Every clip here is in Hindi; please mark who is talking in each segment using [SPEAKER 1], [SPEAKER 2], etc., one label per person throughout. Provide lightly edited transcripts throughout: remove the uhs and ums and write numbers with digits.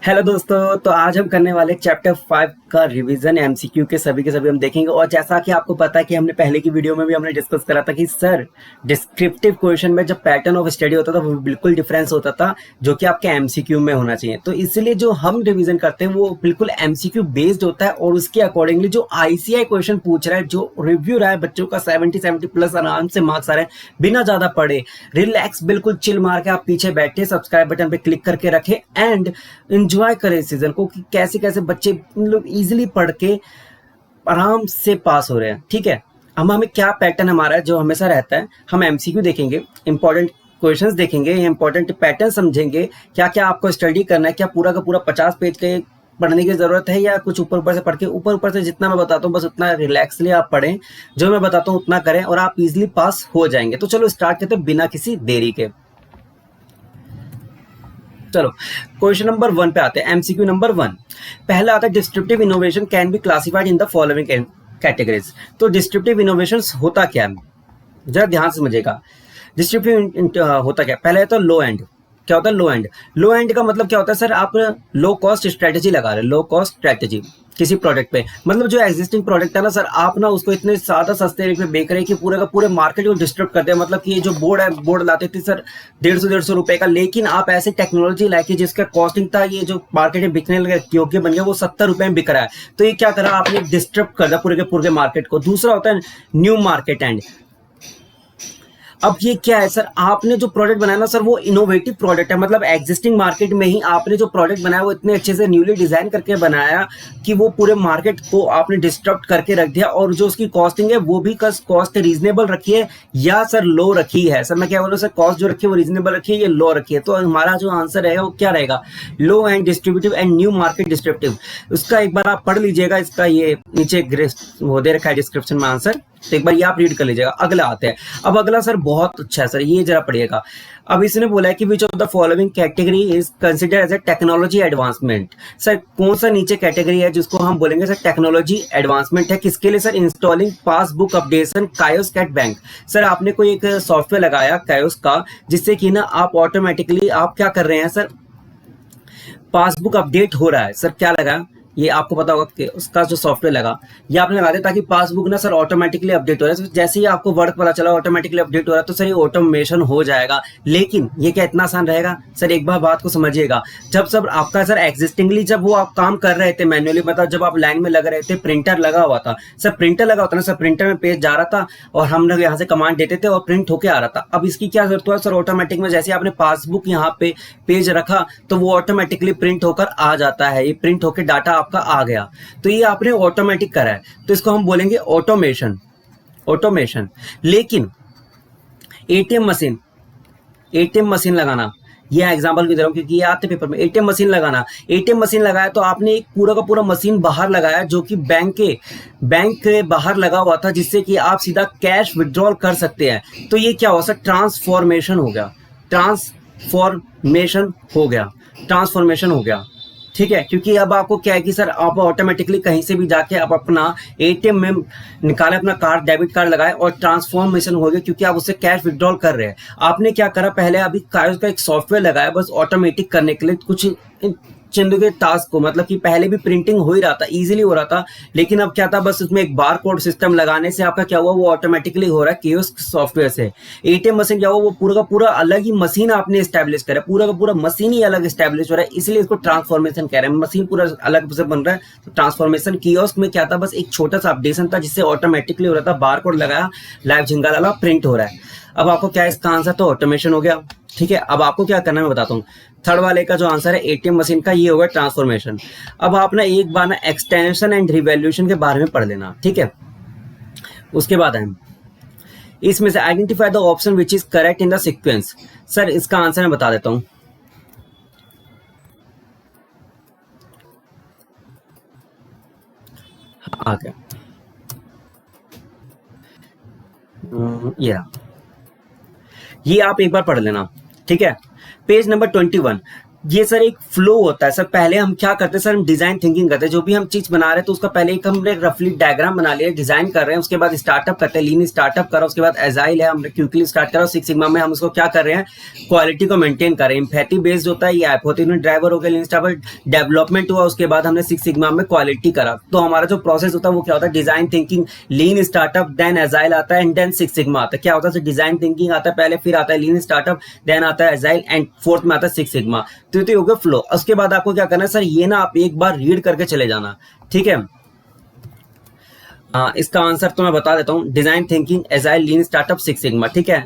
[SPEAKER 1] हेलो दोस्तों, तो आज हम करने वाले चैप्टर 5 का रिवीजन एमसीक्यू के सभी हम देखेंगे। और जैसा कि आपको पता है कि हमने पहले की वीडियो में भी हमने डिस्कस करा था कि सर डिस्क्रिप्टिव क्वेश्चन में जब पैटर्न ऑफ स्टडी होता था वो बिल्कुल डिफरेंस होता था जो कि आपके एमसीक्यू में होना चाहिए। तो इसलिए जो हम रिवीजन करते हैं वो बिल्कुल एमसीक्यू बेस्ड होता है और उसके अकॉर्डिंगली जो आईसीआई क्वेश्चन पूछ रहा है, जो रिव्यू रहा है बच्चों का 70 प्लस आराम से मार्क्स आ रहे हैं बिना ज्यादा पढ़े, रिलैक्स बिल्कुल चिल मार के आप पीछे बैठे सब्सक्राइब बटन पे क्लिक करके रखे एंड एंजॉय करें इस सीजन को कि कैसे कैसे बच्चे लोग इजीली पढ़ के आराम से पास हो रहे हैं। ठीक है, हम हमें क्या पैटर्न हमारा है जो हमेशा रहता है, हम एमसीक्यू देखेंगे, इंपॉर्टेंट क्वेश्चंस देखेंगे, इंपॉर्टेंट पैटर्न समझेंगे, क्या क्या आपको स्टडी करना है, क्या पूरा का पूरा 50 पेज के पढ़ने की जरूरत है या कुछ ऊपर ऊपर से पढ़ के ऊपर से जितना मैं बताता हूँ बस उतना रिलैक्सली आप पढ़ें, जो मैं बताता हूँ उतना करें और आप इजिली पास हो जाएंगे। तो चलो स्टार्ट करते हैं बिना किसी देरी के। चलो क्वेश्चन नंबर 1 पे आते हैं। एमसीक्यू नंबर 1 पहला आता है disruptive innovation can be classified in the following categories. तो डिस्ट्रप्टिव इनोवेशन होता क्या है, जरा ध्यान से समझेगा। डिस्ट्रप्टिव होता क्या, पहले तो लो एंड। क्या होता है लो एंड? लो एंड का मतलब क्या होता है सर, आप लो कॉस्ट स्ट्रेटेजी लगा रहे हैं, लो कॉस्ट स्ट्रेटेजी किसी प्रोडक्ट पे, मतलब जो एग्जिस्टिंग प्रोडक्ट है ना सर, आप ना उसको इतने ज्यादा सस्ते रेट पे बेच रहे हैं कि पूरे का पूरे मार्केट को डिस्टर्ब करते हैं। मतलब कि ये जो बोर्ड है, बोर्ड लाते थे सर 150 रुपए का, लेकिन आप ऐसे टेक्नोलॉजी लाके जिसका कॉस्टिंग था ये जो मार्केट में बिकने लगे योग्य बन गया वो 70 रुपए में बिक रहा है। तो ये क्या करा आपने, डिस्टर्ब कर दिया पूरे के पूरे मार्केट को। दूसरा होता है न्यू मार्केट एंड। अब ये क्या है सर, आपने जो प्रोडक्ट बनाया ना सर वो इनोवेटिव प्रोडक्ट है, मतलब एग्जिस्टिंग मार्केट में ही आपने जो प्रोडक्ट बनाया वो इतने अच्छे से न्यूली डिजाइन करके बनाया कि वो पूरे मार्केट को आपने डिस्टर्ब करके रख दिया। और जो उसकी कॉस्टिंग है वो भी कॉस्ट रीजनेबल रखी है या सर लो रखी है। सर मैं क्या बोल रहा हूँ सर, कॉस्ट जो रखी है वो रीजनेबल रखी है या लो रखी है? तो हमारा जो आंसर रहेगा वो क्या रहेगा, low and distributive and new market disruptive. उसका एक बार आप पढ़ लीजिएगा, इसका ये नीचे वो दे रखा है डिस्क्रिप्शन में आंसर, तो एक बार ये आप रीड कर लीजिएगा। अगला आते हैं। अब अगला सर बहुत अच्छा है सर, ये जरा पढ़िएगा। अब इसने बोला है कि which of the following category is consider as a technology advancement. Sir कौन सा नीचे कैटेगरी है जिसको हम बोलेंगे सर टेक्नोलॉजी एडवांसमेंट है? किसके लिए sir? Installing passbook updation kiosk cat bank. Sir आपने कोई एक सॉफ्टवेयर लगाया कायोस का, जिससे कि ना आप ऑटोमेटिकली आप क्या कर रहे हैं सर, पासबुक अपडेट हो रहा है। सर क्या लगा, ये आपको पता होगा कि उसका जो सॉफ्टवेयर लगा ये आपने लगा दिया ताकि पासबुक ना सर ऑटोमेटिकली अपडेट हो रहा है। जैसे ही आपको वर्क पता चला ऑटोमेटिकली अपडेट हो रहा है तो सर ये ऑटोमेशन हो जाएगा। लेकिन ये क्या इतना आसान रहेगा सर? एक बार बात को समझिएगा, जब सब आपका सर एग्जिस्टिंगली जब वो आप काम कर रहे थे मैन्युअली, मतलब जब आप लाइन में लग रहे थे, प्रिंटर लगा हुआ था सर, प्रिंटर लगा होता ना सर, प्रिंटर में पेज जा रहा था और हम लोग यहाँ से कमांड देते थे और प्रिंट होके आ रहा था। अब इसकी क्या जरूरत है सर, ऑटोमेटिक में जैसे आपने पासबुक यहाँ पे पेज रखा तो वो ऑटोमेटिकली प्रिंट होकर आ जाता है, ये प्रिंट होकर डाटा आपका आ गया। तो ये आपने ऑटोमेटिक करा है तो इसको हम बोलेंगे ऑटोमेशन। ऑटोमेशन। लेकिन एटीएम मशीन लगाना, ये एग्जांपल की दे रहा हूं क्योंकि ये आते पेपर में। एटीएम मशीन लगाना, एटीएम मशीन लगाया तो आपने एक पूरा का पूरा मशीन बाहर लगाया जो कि बैंक के बाहर लगा हुआ था, जिससे कि आप सीधा कैश विड्रॉल कर सकते हैं। तो ये क्या हो सकता, ट्रांसफॉर्मेशन हो गया। ट्रांसफॉर्मेशन हो गया। ठीक है, क्योंकि अब आपको क्या है कि सर आप ऑटोमेटिकली कहीं से भी जाके आप अपना एटीएम में निकाले अपना कार्ड, डेबिट कार्ड लगाए और ट्रांसफॉर्मेशन हो गया, क्योंकि आप उससे कैश विड्रॉल कर रहे हैं। आपने क्या करा, पहले अभी कागज का एक सॉफ्टवेयर लगाया बस ऑटोमेटिक करने के लिए कुछ चंद के टास्क को, मतलब कि पहले भी प्रिंटिंग हो ही रहा था, इजीली हो रहा था, लेकिन अब क्या था, बस उसमें एक बार कोड सिस्टम लगाने से आपका क्या हुआ, वो ऑटोमेटिकली हो रहा है कियोस्क सॉफ्टवेयर से। एटीएम मशीन क्या हुआ, वो पूरा का पूरा अलग ही मशीन आपने स्टैब्लिश करा, पूरा का पूरा मशीन ही अलग स्टैब्लिश हो रहा है, इसलिए इसको ट्रांसफॉर्मेशन कह रहे हैं। मशीन पूरा अलग से बन रहा है तो ट्रांसफॉर्मेशन। कियोस्क में क्या था, बस एक छोटा सा अपडेशन था जिससे ऑटोमेटिकली हो रहा था, बार कोड लगाया, लाइव झिंगा डाला, प्रिंट हो रहा है। अब आपको क्या इसका आंसर, तो ऑटोमेशन हो गया। ठीक है, अब आपको क्या करना है मैं बताता हूँ। थर्ड वाले का जो आंसर है एटीएम मशीन का, ये होगा ट्रांसफॉर्मेशन। अब आप ना एक बार ना एक्सटेंशन एंड रिवॉल्यूशन के बारे में पढ़ लेना, ठीक है। उसके बाद हम इसमें से identify the option which is correct in the sequence. Sir इसका आंसर मैं बता देता हूँ। आ गया, ये आप एक बार पढ़ लेना, ठीक है। पेज नंबर 21, ये सर एक फ्लो होता है सर। पहले हम क्या करते हैं सर, हम डिजाइन थिंकिंग करते हैं। जो भी हम चीज बना रहे हैं तो उसका पहले एक हमने रफली डायग्राम बना लिया, डिजाइन कर रहे हैं, उसके बाद स्टार्टअप करते हैं, लीन स्टार्टअप करा, उसके बाद एजाइल है, हमने क्विकली स्टार्ट करा, सिक्स सिग्मा में हम उसको क्या कर रहे हैं, क्वालिटी को मेंटेन कर रहे हैं। इम्पैथी बेस्ड होता है, ये एपोथी ड्राइवर हो गया, लीन स्टार्टअप डेवलपमेंट हुआ, उसके बाद हमने सिक्स सिग्मा में क्वालिटी करा। तो हमारा जो प्रोसेस होता है वो क्या होता है, design thinking, lean startup, then agile आता है एंड देन सिक्स सिग्मा आता है। क्या होता है, डिजाइन थिंकिंग आता है पहले, फिर आता है लीन स्टार्टअप, देन आता है एजाइल एंड फोर्थ में आता है सिक्स सिग्मा। तो ये हो गया फ्लो। उसके बाद आपको क्या करना है सर, ये ना आप एक बार रीड करके चले जाना, ठीक है। इसका आंसर तो मैं बता देता हूँ, design thinking, agile, lean startup, six sigma, ठीक है।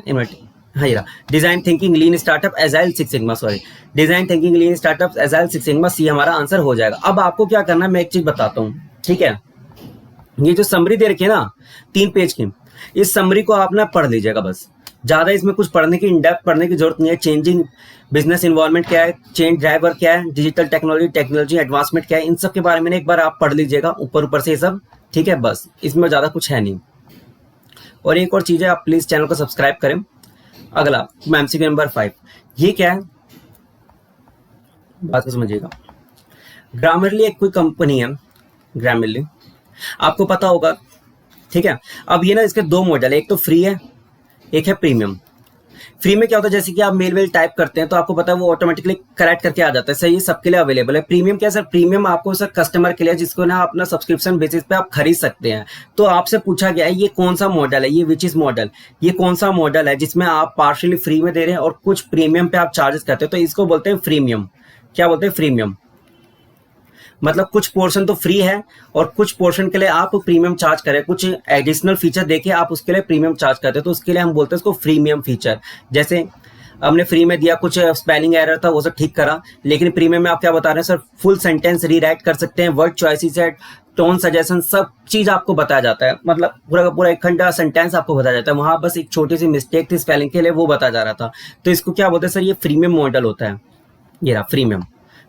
[SPEAKER 1] हाँ ये design thinking, lean startup, agile, six sigma, sorry, design thinking, lean startup, agile, six sigma, C हमारा आंसर हो जाएगा। अब आपको क्या करना है, मैं एक चीज बताता हूँ, ठीक है। ये जो समरी दे रखी है ना 3 पेज की, इस समरी को आप ना पढ़ लीजिएगा बस। ज्यादा इसमें कुछ पढ़ने की, इनडेप्थ पढ़ने की जरूरत नहीं है। चेंजिंग बिजनेस इन्वायरमेंट क्या है, चेंज ड्राइवर क्या है, डिजिटल टेक्नोलॉजी एडवांसमेंट क्या है, इन सब के बारे में एक बार आप पढ़ लीजिएगा ऊपर ऊपर से ये सब, ठीक है। बस इसमें ज्यादा कुछ है नहीं। और एक और चीज है, आप प्लीज चैनल को सब्सक्राइब करें। अगला एमसीक्यू नंबर 5, ये क्या है, बात को समझिएगा। ग्रामरली एक कोई कंपनी है, ग्रामरली आपको पता होगा, ठीक है। अब ये ना इसके 2 मॉडल है, एक तो फ्री है, एक है प्रीमियम। फ्री में क्या होता है, जैसे कि आप मेल वेल टाइप करते हैं तो आपको पता है वो ऑटोमेटिकली करेक्ट करके आ जाता है, सर ये सबके लिए अवेलेबल है। प्रीमियम क्या है सर, प्रीमियम आपको सर कस्टमर के लिए, जिसको ना अपना सब्सक्रिप्शन बेसिस पे आप खरीद सकते हैं। तो आपसे पूछा गया है ये कौन सा मॉडल है, ये विच इज मॉडल, ये कौन सा मॉडल है जिसमें आप पार्शियली फ्री में दे रहे हैं और कुछ प्रीमियम पे आप चार्जेस करते हैं, तो इसको बोलते हैं फ्रीमियम। क्या बोलते हैं, फ्रीमियम। मतलब कुछ पोर्शन तो फ्री है और कुछ पोर्शन के लिए आप प्रीमियम चार्ज करें, कुछ एडिशनल फीचर देके आप उसके लिए प्रीमियम चार्ज करते हैं, तो उसके लिए हम बोलते हैं उसको फ्रीमियम फीचर। जैसे हमने फ्री में दिया, कुछ स्पेलिंग एरर था वो सब ठीक करा, लेकिन प्रीमियम में आप क्या बता रहे हैं सर, फुल सेंटेंस रीराइट कर सकते हैं, वर्ड चॉइसेस है, टोन सजेशन, सब चीज आपको बताया जाता है। मतलब पूरा का पूरा 1 घंटा सेंटेंस आपको बताया जाता है। वहां बस एक छोटी सी मिस्टेक थी स्पेलिंग के लिए, वो बताया जा रहा था। तो इसको क्या बोलते हैं सर, ये फ्रीमियम मॉडल होता है, ये रहा फ्रीमियम,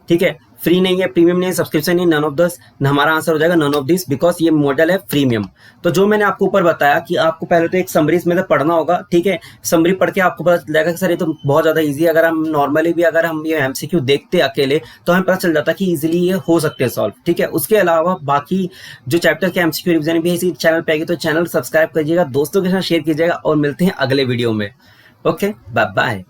[SPEAKER 1] ठीक है। फ्री नहीं है, प्रीमियम नहीं है, सब्सक्रिप्शन नहीं, नन ऑफ दिस। हमारा आंसर हो जाएगा नन ऑफ दिस, बिकॉज ये मॉडल है प्रीमियम। तो जो मैंने आपको ऊपर बताया कि आपको पहले तो एक समरी इसमें से पढ़ना होगा, ठीक है। समरी पढ़ के आपको पता चल जाएगा कि सर ये तो बहुत ज्यादा इजी है। अगर हम नॉर्मली भी अगर हम ये एमसीक्यू देखते अकेले तो हमें पता चल जाता कि इजिली ये हो सकते हैं सॉल्व, ठीक है। उसके अलावा बाकी जो चैप्टर के एमसीक्यू रिविजन भी इसी चैनल पे आएगी, तो चैनल सब्सक्राइब कीजिएगा, दोस्तों के साथ शेयर कीजिएगा और मिलते हैं अगले वीडियो में। Okay, bye bye.